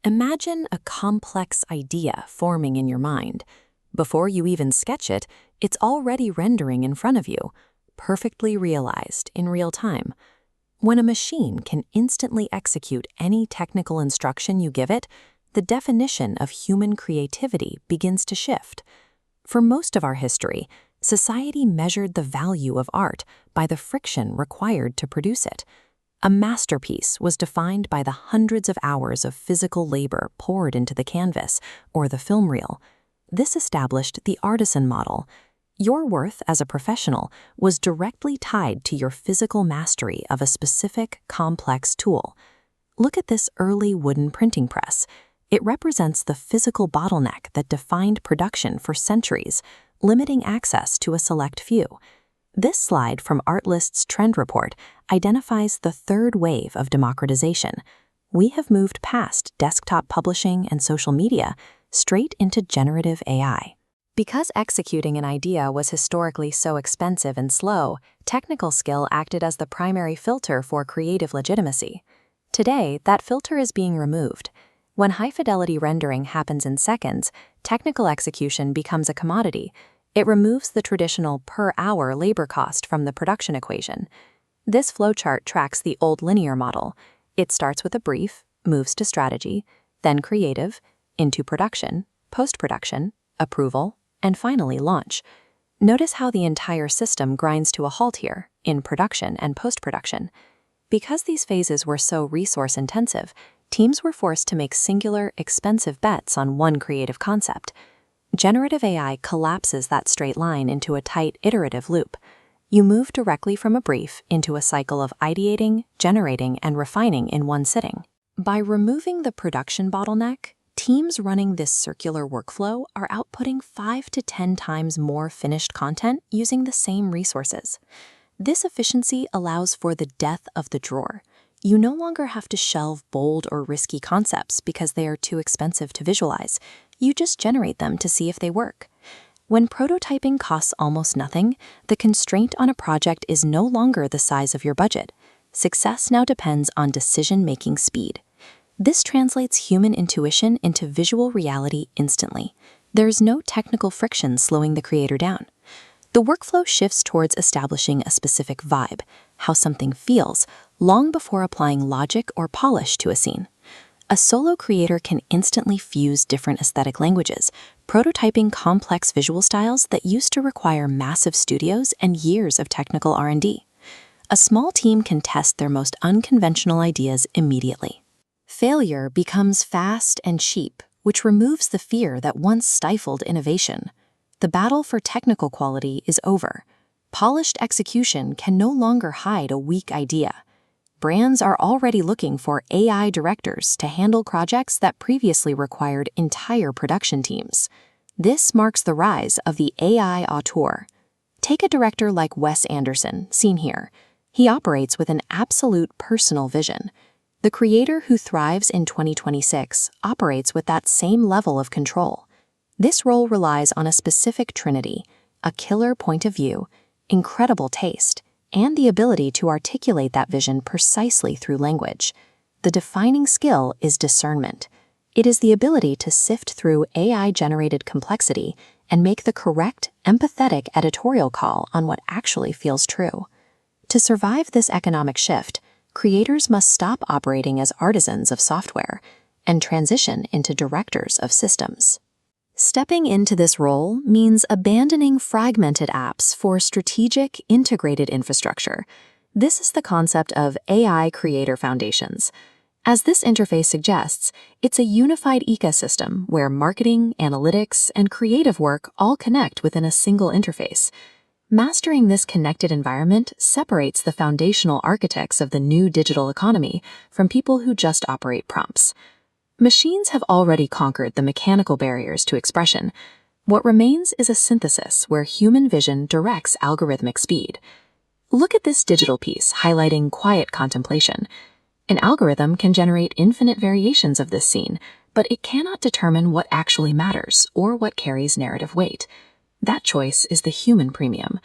Imagine a complex idea forming in your mind. Before you even sketch it, it's already rendering in front of you, perfectly realized in real time. When a machine can instantly execute any technical instruction you give it, the definition of human creativity begins to shift. For most of our history, society measured the value of art by the friction required to produce it. A masterpiece was defined by the hundreds of hours of physical labor poured into the canvas or the film reel. This established the artisan model. Your worth as a professional was directly tied to your physical mastery of a specific, complex tool. Look at this early wooden printing press. It represents the physical bottleneck that defined production for centuries, limiting access to a select few. This slide from Artlist's Trend Report identifies the third wave of democratization. We have moved past desktop publishing and social media straight into generative AI. Because executing an idea was historically so expensive and slow, technical skill acted as the primary filter for creative legitimacy. Today, that filter is being removed. When high-fidelity rendering happens in seconds, technical execution becomes a commodity. It removes the traditional per-hour labor cost from the production equation. This flowchart tracks the old linear model. It starts with a brief, moves to strategy, then creative, into production, post-production, approval, and finally launch. Notice how the entire system grinds to a halt here, in production and post-production. Because these phases were so resource-intensive, teams were forced to make singular, expensive bets on one creative concept. Generative AI collapses that straight line into a tight, iterative loop. You move directly from a brief into a cycle of ideating, generating, and refining in one sitting. By removing the production bottleneck, teams running this circular workflow are outputting 5 to 10 times more finished content using the same resources. This efficiency allows for the death of the drawer. You no longer have to shelve bold or risky concepts because they are too expensive to visualize. You just generate them to see if they work. When prototyping costs almost nothing, the constraint on a project is no longer the size of your budget. Success now depends on decision-making speed. This translates human intuition into visual reality instantly. There's no technical friction slowing the creator down. The workflow shifts towards establishing a specific vibe, how something feels, long before applying logic or polish to a scene. A solo creator can instantly fuse different aesthetic languages, prototyping complex visual styles that used to require massive studios and years of technical R&D. A small team can test their most unconventional ideas immediately. Failure becomes fast and cheap, which removes the fear that once stifled innovation. The battle for technical quality is over. Polished execution can no longer hide a weak idea. Brands are already looking for AI directors to handle projects that previously required entire production teams. This marks the rise of the AI auteur. Take a director like Wes Anderson, seen here. He operates with an absolute personal vision. The creator who thrives in 2026 operates with that same level of control. This role relies on a specific trinity: a killer point of view, incredible taste, and the ability to articulate that vision precisely through language. The defining skill is discernment. It is the ability to sift through AI-generated complexity and make the correct, empathetic editorial call on what actually feels true. To survive this economic shift, creators must stop operating as artisans of software and transition into directors of systems. Stepping into this role means abandoning fragmented apps for strategic, integrated infrastructure. This is the concept of AI creator foundations. As this interface suggests, it's a unified ecosystem where marketing, analytics, and creative work all connect within a single interface. Mastering this connected environment separates the foundational architects of the new digital economy from people who just operate prompts. Machines have already conquered the mechanical barriers to expression. What remains is a synthesis where human vision directs algorithmic speed. Look at this digital piece highlighting quiet contemplation. An algorithm can generate infinite variations of this scene, but it cannot determine what actually matters or what carries narrative weight. That choice is the human premium.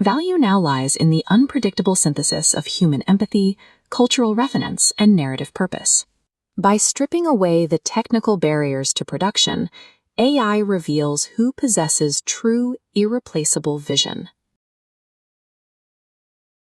Value now lies in the unpredictable synthesis of human empathy, cultural resonance, and narrative purpose. By stripping away the technical barriers to production, AI reveals who possesses true, irreplaceable vision.